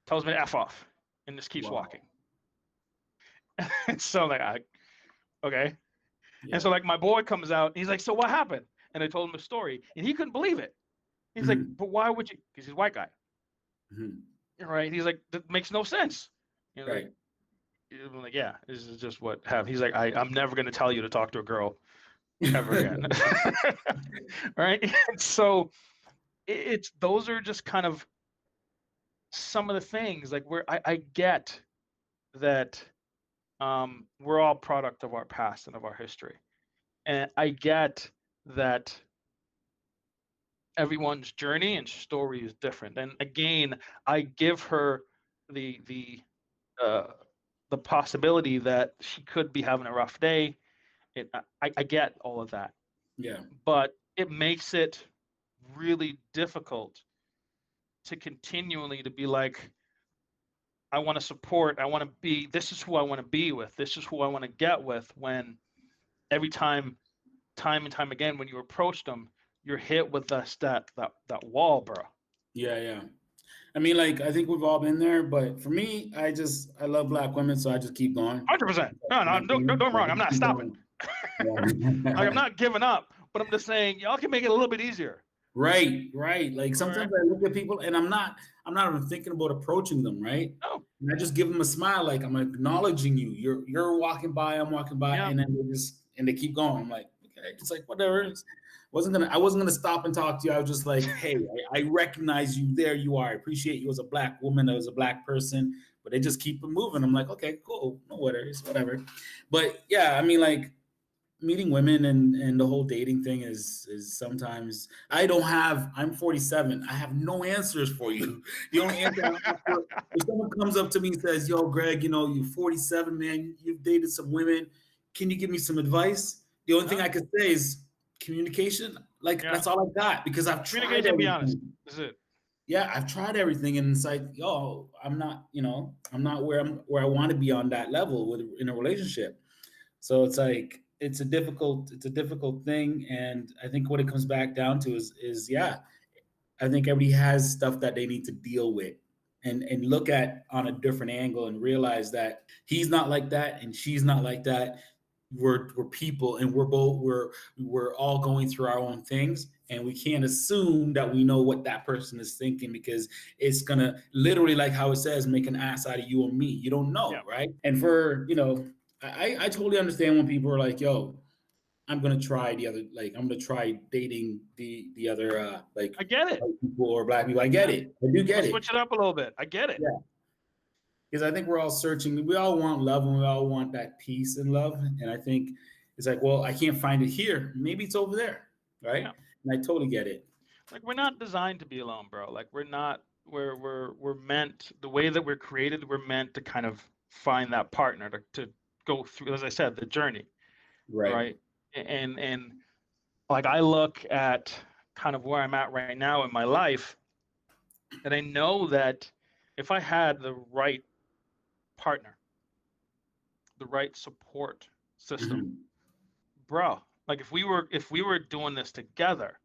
tells me to F off, and just keeps walking. So I'm like, okay. Yeah. And so like my boy comes out, and he's like, so what happened? And I told him the story, and he couldn't believe it. He's like, but why would you? Because he's a white guy. Right? He's like, that makes no sense. Right. I'm like, yeah, this is just what happened. He's like, I'm never going to tell you to talk to a girl ever again. Right? And so it's those are just kind of some of the things like where I get that we're all product of our past and of our history. And I get that everyone's journey and story is different. And again, I give her the possibility that she could be having a rough day. I get all of that. Yeah. But it makes it really difficult to continually to be like, I want to support, I want to be, this is who I want to be with, this is who I want to get with, when every time and time again, when you approach them, you're hit with that wall, bro. Yeah. I mean, like, I think we've all been there, but for me, I love black women, so I just keep going. 100%. No, don't get me wrong. I'm not stopping. Like, I'm not giving up, but I'm just saying y'all can make it a little bit easier. Right. Like sometimes I look at people and I'm not even thinking about approaching them, right? No. And I just give them a smile, like I'm acknowledging you. You're walking by, I'm walking by, and then they keep going. I'm like, okay, it's like whatever. I wasn't gonna stop and talk to you. I was just like, hey, I recognize you. There you are. I appreciate you as a black woman, as a black person. But they just keep it moving. I'm like, okay, cool, no worries, whatever. But yeah, I mean, like, meeting women and the whole dating thing is sometimes I'm 47. I have no answers for you. The only answer I have if someone comes up to me and says, yo, Greg, you're 47, man, you've dated some women. Can you give me some advice? The only thing I could say is communication. Like, that's all I got, because I've tried everything. Be honest. That's it. Yeah, I've tried everything, and it's like, yo, I'm not where I want to be on that level in a relationship. So it's like, it's a difficult thing. And I think what it comes back down to is I think everybody has stuff that they need to deal with and look at on a different angle and realize that he's not like that and she's not like that. We're people, and we're all going through our own things, and we can't assume that we know what that person is thinking, because it's gonna literally, like how it says, make an ass out of you and me. You don't know, right? And for I totally understand when people are like, yo, I'm gonna try the other, like I'm gonna try dating the other like I get it. white people or black people. I get it. I do get it. Switch it up a little bit. I get it. Yeah. Because I think we're all searching. We all want love, and we all want that peace and love. And I think it's like, well, I can't find it here. Maybe it's over there, right? Yeah. And I totally get it. Like, we're not designed to be alone, bro. Like, we're not. We're meant, the way that we're created. We're meant to kind of find that partner to go through, as I said, the journey, right? And like, I look at kind of where I'm at right now in my life, and I know that if I had the right partner, the right support system, bro, like if we were doing this together,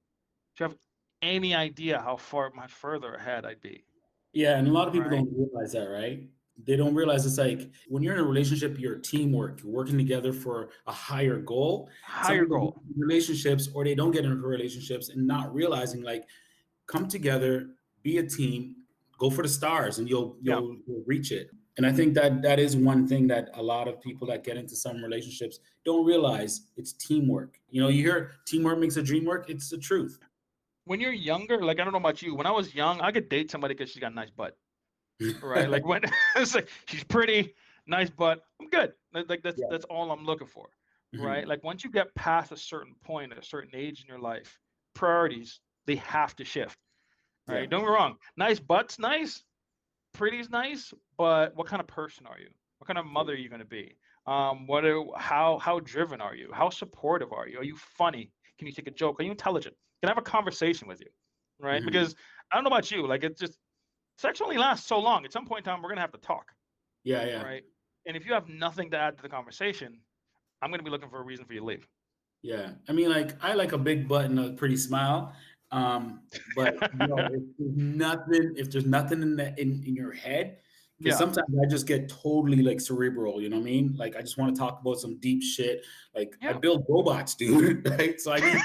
do you have any idea how much further ahead I'd be? Yeah, and a lot of people don't realize that, right? They don't realize it's like when you're in a relationship, you're teamwork. You're working together for a higher goal. Higher goal. Relationships, or they don't get into relationships and not realizing, like, come together, be a team, go for the stars, and you'll reach it. And I think that is one thing that a lot of people that get into some relationships don't realize. It's teamwork. You hear teamwork makes a dream work. It's the truth. When you're younger, like, I don't know about you, when I was young, I could date somebody because she's got a nice butt, right? Like, when it's like, she's pretty, nice butt, I'm good. Like, that's all I'm looking for, right? Like, once you get past a certain point, at a certain age in your life, priorities, they have to shift, right? Yeah. Don't get me wrong, nice butt's nice, pretty's nice, but what kind of person are you? What kind of mother are you going to be? How driven are you? How supportive are you? Are you funny? Can you take a joke? Are you intelligent? Can I have a conversation with you, right? Because I don't know about you, like, sex only lasts so long. At some point in time, we're gonna have to talk. Yeah. Right. And if you have nothing to add to the conversation, I'm gonna be looking for a reason for you to leave. Yeah, I mean, like, I like a big butt and a pretty smile, but if there's nothing in your head. Because sometimes I just get totally, like, cerebral, you know what I mean? Like, I just want to talk about some deep shit. Like, I build robots, dude, right? So I need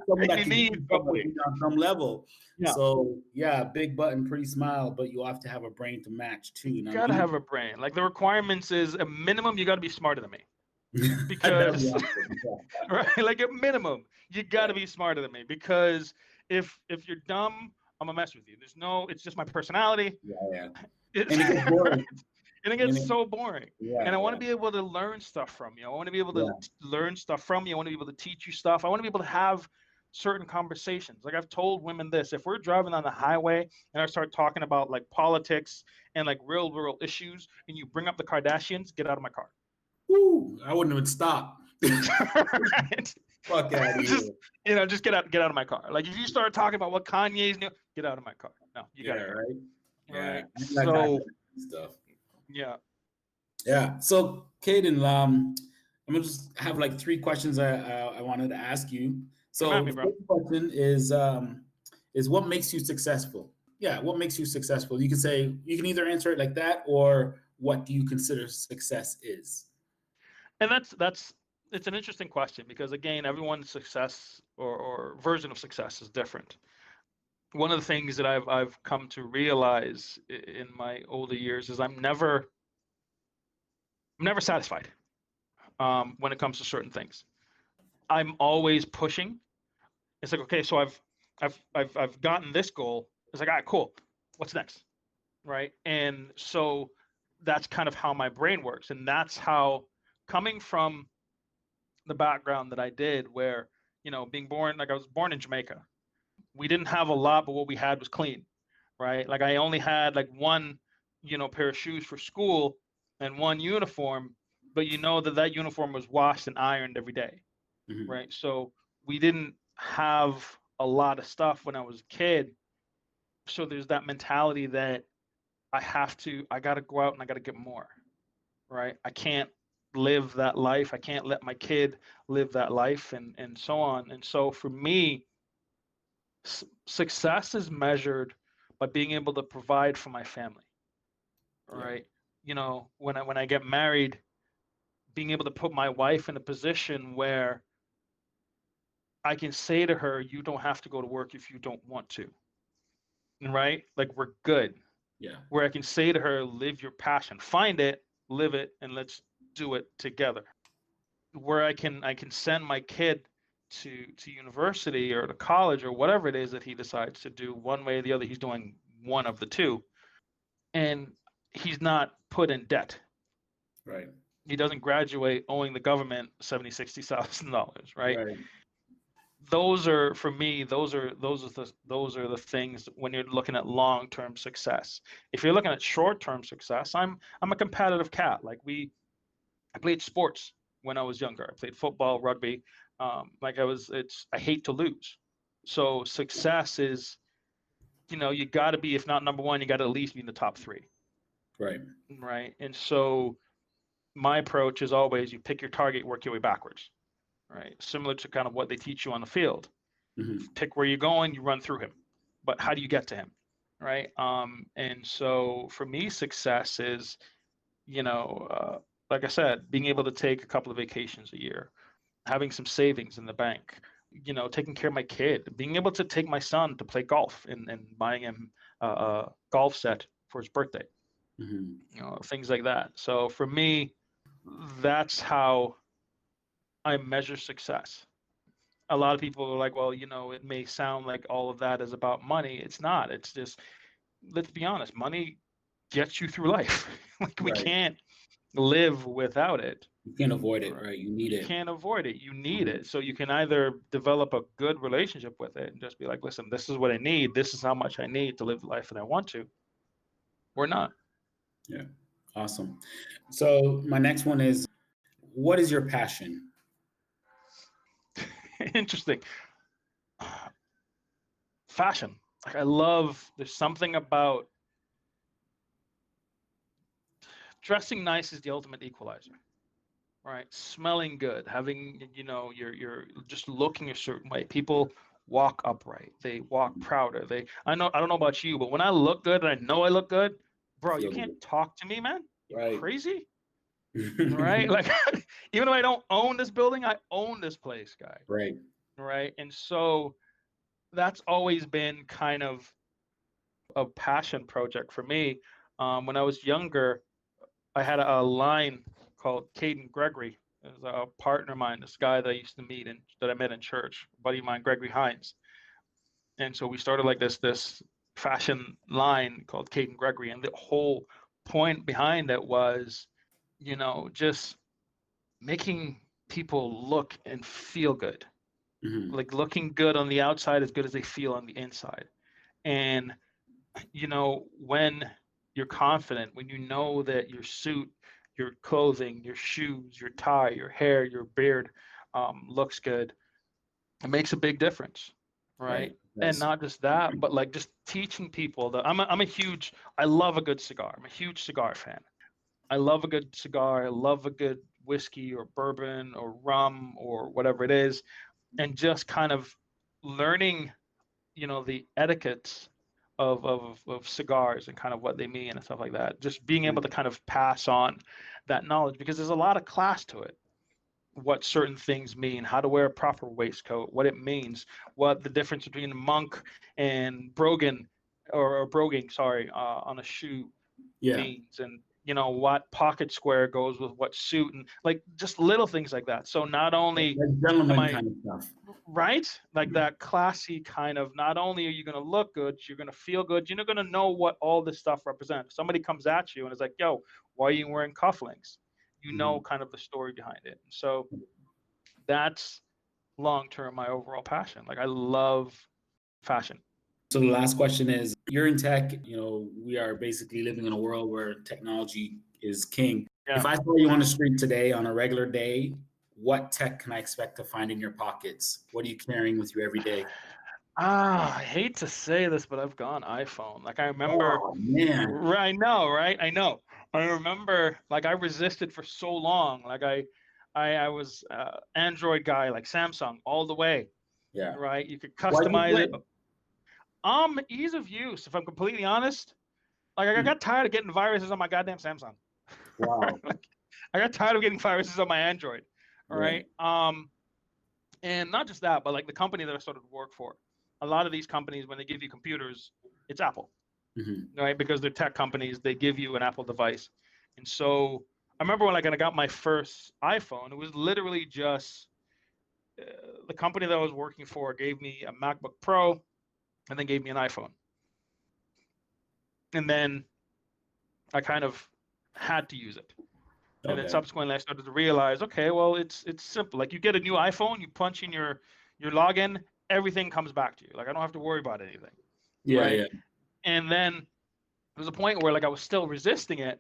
someone that can on some level. Yeah. So, yeah, big butt and pretty smile, but you have to have a brain to match, too. You gotta have a brain. Like, the requirements is a minimum, you got to be smarter than me. Because, right? Like, a minimum, you got to be smarter than me. Because if you're dumb, I'm gonna mess with you. It's just my personality. Yeah. And it gets boring. And it gets so boring. Yeah, and I want to be able to learn stuff from you. I want to be able to learn stuff from you. I want to be able to teach you stuff. I want to be able to have certain conversations. Like, I've told women this: if we're driving on the highway and I start talking about, like, politics and, like, real world issues, and you bring up the Kardashians, get out of my car. Woo! I wouldn't even stop. Right? Fuck out of here. Just get out of my car. Like, if you start talking about what Kanye's new, get out of my car. No, you got right. Yeah. Right. So stuff. Yeah. So, Caden, I'm gonna just have, like, 3 questions I wanted to ask you. So, the first question is what makes you successful? Yeah, what makes you successful? You can either answer it like that, or what do you consider success is? And it's an interesting question, because, again, everyone's success or version of success is different. One of the things that I've come to realize in my older years is I'm never satisfied when it comes to certain things. I'm always pushing. It's like, okay, so I've gotten this goal. It's like, all right, cool. What's next? Right? And so that's kind of how my brain works. And that's how, coming from the background that I did, where, being born, like, I was born in Jamaica. We didn't have a lot, but what we had was clean, right? Like, I only had, like, one, pair of shoes for school and one uniform, but that uniform was washed and ironed every day, right? So we didn't have a lot of stuff when I was a kid. So there's that mentality that I got to go out and I got to get more, right? I can't live that life. I can't let my kid live that life, and so on. And so for me, success is measured by being able to provide for my family, right? When I get married, being able to put my wife in a position where I can say to her, you don't have to go to work if you don't want to, right? Like, we're good. Yeah. Where I can say to her, live your passion, find it, live it, and let's do it together. where I can send my kid to university or to college or whatever it is that he decides to do, one way or the other. He's doing one of the two, and he's not put in debt. Right. He doesn't graduate owing the government $60,000, right? Right. Those are, for me, those are the things when you're looking at long-term success. If you're looking at short-term success, I'm a competitive cat. Like I played sports when I was younger. I played football, rugby. I hate to lose. So success is, you got to be, if not number one, you got to at least be in the top three. Right. Right. And so my approach is always, you pick your target, work your way backwards. Right. Similar to kind of what they teach you on the field. Mm-hmm. Pick where you're going, you run through him. But how do you get to him? Right. And so for me, success is, like I said, being able to take a couple of vacations a year, having some savings in the bank, taking care of my kid, being able to take my son to play golf and buying him a golf set for his birthday, Mm-hmm. Things like that. So for me, that's how I measure success. A lot of people are like, well, it may sound like all of that is about money. It's not. It's just, let's be honest, money gets you through life. Like we can't live without it. You can't avoid it, right? You need it. You can't avoid it. You need it. So you can either develop a good relationship with it and just be like, listen, this is what I need. This is how much I need to live the life that I want to, or not. Yeah. Awesome. So my next one is, what is your passion? Interesting. Fashion. Like there's something about dressing nice is the ultimate equalizer, right? Smelling good, having, you're just looking a certain way. People walk upright. They walk prouder. I don't know about you, but when I look good and I know I look good, bro, you can't talk to me, man. You're crazy. Right? Like, even though I don't own this building, I own this place, guy. Right. Right. And so that's always been kind of a passion project for me. When I was younger, I had a line called Caden Gregory. It was a partner of mine, this guy that I used to meet and that I met in church, a buddy of mine, Gregory Hines. And so we started like this fashion line called Caden Gregory. And the whole point behind it was, just making people look and feel good. Mm-hmm. Like looking good on the outside as good as they feel on the inside. And, when you're confident, when you know that your suit, your clothing, your shoes, your tie, your hair, your beard looks good, it makes a big difference, right? Yes. And not just that, but like just teaching people that I love a good cigar. I'm a huge cigar fan. I love a good cigar. I love a good whiskey or bourbon or rum or whatever it is. And just kind of learning, the etiquette of cigars and kind of what they mean and stuff like that. Just being able to kind of pass on that knowledge, because there's a lot of class to it. What certain things mean, how to wear a proper waistcoat, what it means, what the difference between a monk and brogan or broguing, on a shoe means, and what pocket square goes with what suit, and like just little things like that. So not only kind of stuff, right, like that classy kind of, not only are you going to look good, you're going to feel good, you're going to know what all this stuff represents. If somebody comes at you and is like, yo, why are you wearing cufflinks? Know kind of the story behind it. So that's long-term my overall passion. Like I love fashion. So the last question is, you're in tech, we are basically living in a world where technology is king. Yeah. If I saw you on the street today on a regular day, what tech can I expect to find in your pockets? What are you carrying with you every day? I hate to say this, but I've gone iPhone. Like I remember, I know. I remember, like I resisted for so long. Like I was Android guy, like Samsung all the way. Yeah. Right. You could customize it. Ease of use. If I'm completely honest, like I got tired of getting viruses on my goddamn Samsung. Wow. I got tired of getting viruses on my Android. All right. And not just that, but like the company that I started to work for, a lot of these companies, when they give you computers, it's Apple, right? Because they're tech companies, they give you an Apple device. And so I remember when I got my first iPhone, it was literally just the company that I was working for gave me a MacBook Pro and then gave me an iPhone. And then I kind of had to use it. And then subsequently I started to realize, okay, well, it's simple. Like you get a new iPhone, you punch in your login, everything comes back to you. Like I don't have to worry about anything. Yeah, right? yeah. And then there was a point where like I was still resisting it,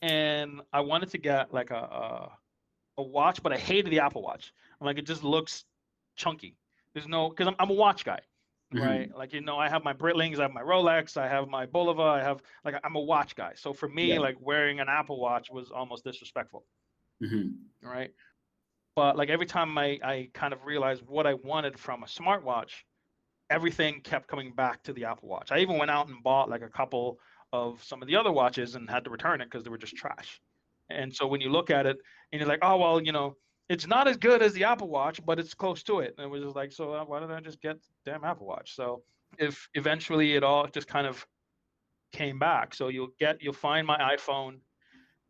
and I wanted to get like a watch, but I hated the Apple Watch. I'm like, it just looks chunky. There's no, because I'm a watch guy, right? Mm-hmm. Like, I have my Breitlings, I have my Rolex, I have my Bulova, I'm a watch guy. So for me, like wearing an Apple Watch was almost disrespectful, right? But like every time I kind of realized what I wanted from a smartwatch, everything kept coming back to the Apple Watch. I even went out and bought like a couple of some of the other watches and had to return it because they were just trash. And so when you look at it and you're like, oh, well, it's not as good as the Apple Watch, but it's close to it. And it was just like, so why don't I just get the damn Apple Watch? So if eventually it all just kind of came back. So you'll find my iPhone,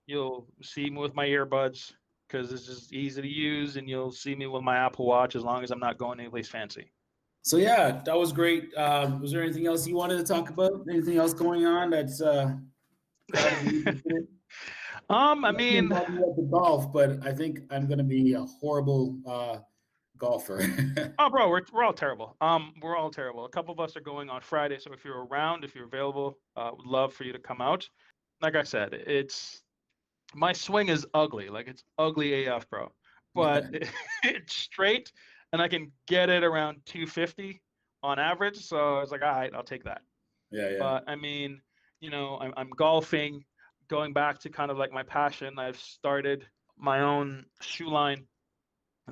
you'll see me with my earbuds because it's just easy to use, and you'll see me with my Apple Watch as long as I'm not going anyplace fancy. So yeah, that was great. Was there anything else you wanted to talk about? Anything else going on that's I mean, the golf, but I think I'm gonna be a horrible golfer. Oh, bro, we're all terrible. We're all terrible. A couple of us are going on Friday, so if you're around, if you're available, would love for you to come out. Like I said, my swing is ugly. Like it's ugly AF, bro. But it's straight, and I can get it around 250 on average. So I was like, all right, I'll take that. Yeah. But I mean, I'm golfing, going back to kind of like my passion. I've started my own shoe line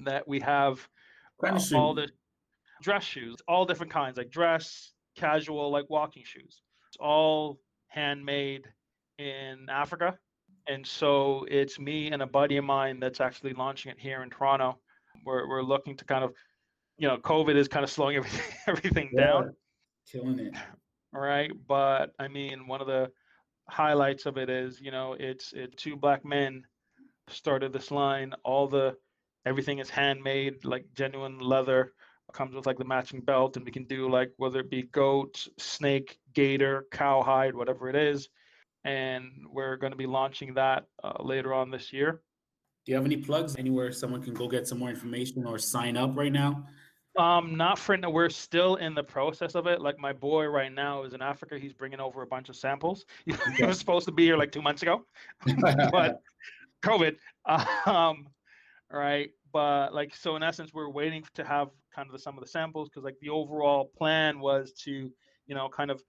that we have. All the dress shoes, all different kinds, like dress, casual, like walking shoes. It's all handmade in Africa. And so it's me and a buddy of mine that's actually launching it here in Toronto. We're looking to kind of, COVID is kind of slowing everything down. Killing it. All right. But I mean, one of the highlights of it is, it's two black men started this line. Everything is handmade, like genuine leather. Comes with like the matching belt, and we can do like whether it be goat, snake, gator, cowhide, whatever it is. And we're going to be launching that later on this year. Do you have any plugs anywhere someone can go get some more information or sign up right now? Not for now. We're still in the process of it. Like my boy right now is in Africa. He's bringing over a bunch of samples. He was supposed to be here like 2 months ago, but COVID. Right. But like, so in essence, we're waiting to have kind of some of the samples, because like the overall plan was to, kind of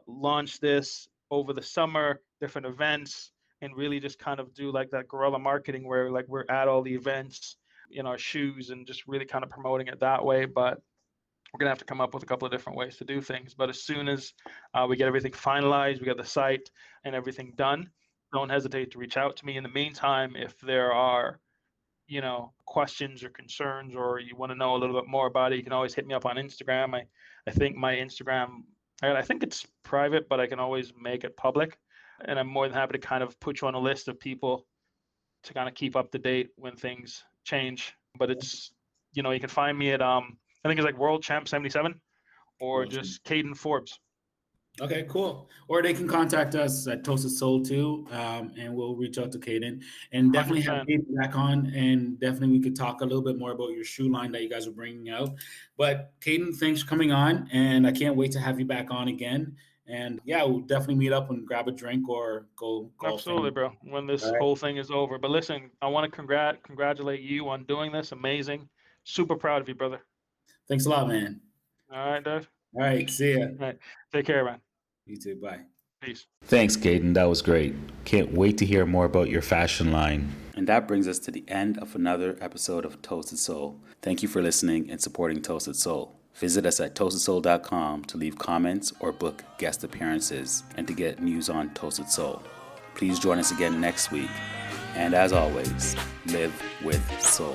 launch this over the summer, different events, and really just kind of do like that guerrilla marketing where like we're at all the events, our shoes, and just really kind of promoting it that way. But we're going to have to come up with a couple of different ways to do things. But as soon as we get everything finalized, we got the site and everything done, don't hesitate to reach out to me. In the meantime, if there are questions or concerns, or you want to know a little bit more about it, you can always hit me up on Instagram. I think my Instagram, I think it's private, but I can always make it public. And I'm more than happy to kind of put you on a list of people to kind of keep up to date when things change. But it's, you can find me at, I think it's like World Champ 77 or just Caden Forbes. Okay, cool. Or they can contact us at Toasted Soul too, and we'll reach out to Caden, and definitely 100%. Have Caden back on, and definitely we could talk a little bit more about your shoe line that you guys are bringing out. But Caden, thanks for coming on, and I can't wait to have you back on again. And yeah, we'll definitely meet up and grab a drink or go golfing. Absolutely, bro. When this whole thing is over. But listen, I want to congratulate you on doing this. Amazing. Super proud of you, brother. Thanks a lot, man. All right, Dave. All right, see ya. All right, take care, man. You too. Bye. Peace. Thanks, Caden. That was great. Can't wait to hear more about your fashion line. And that brings us to the end of another episode of Toasted Soul. Thank you for listening and supporting Toasted Soul. Visit us at toastedsoul.com to leave comments or book guest appearances and to get news on Toasted Soul. Please join us again next week. And as always, live with soul.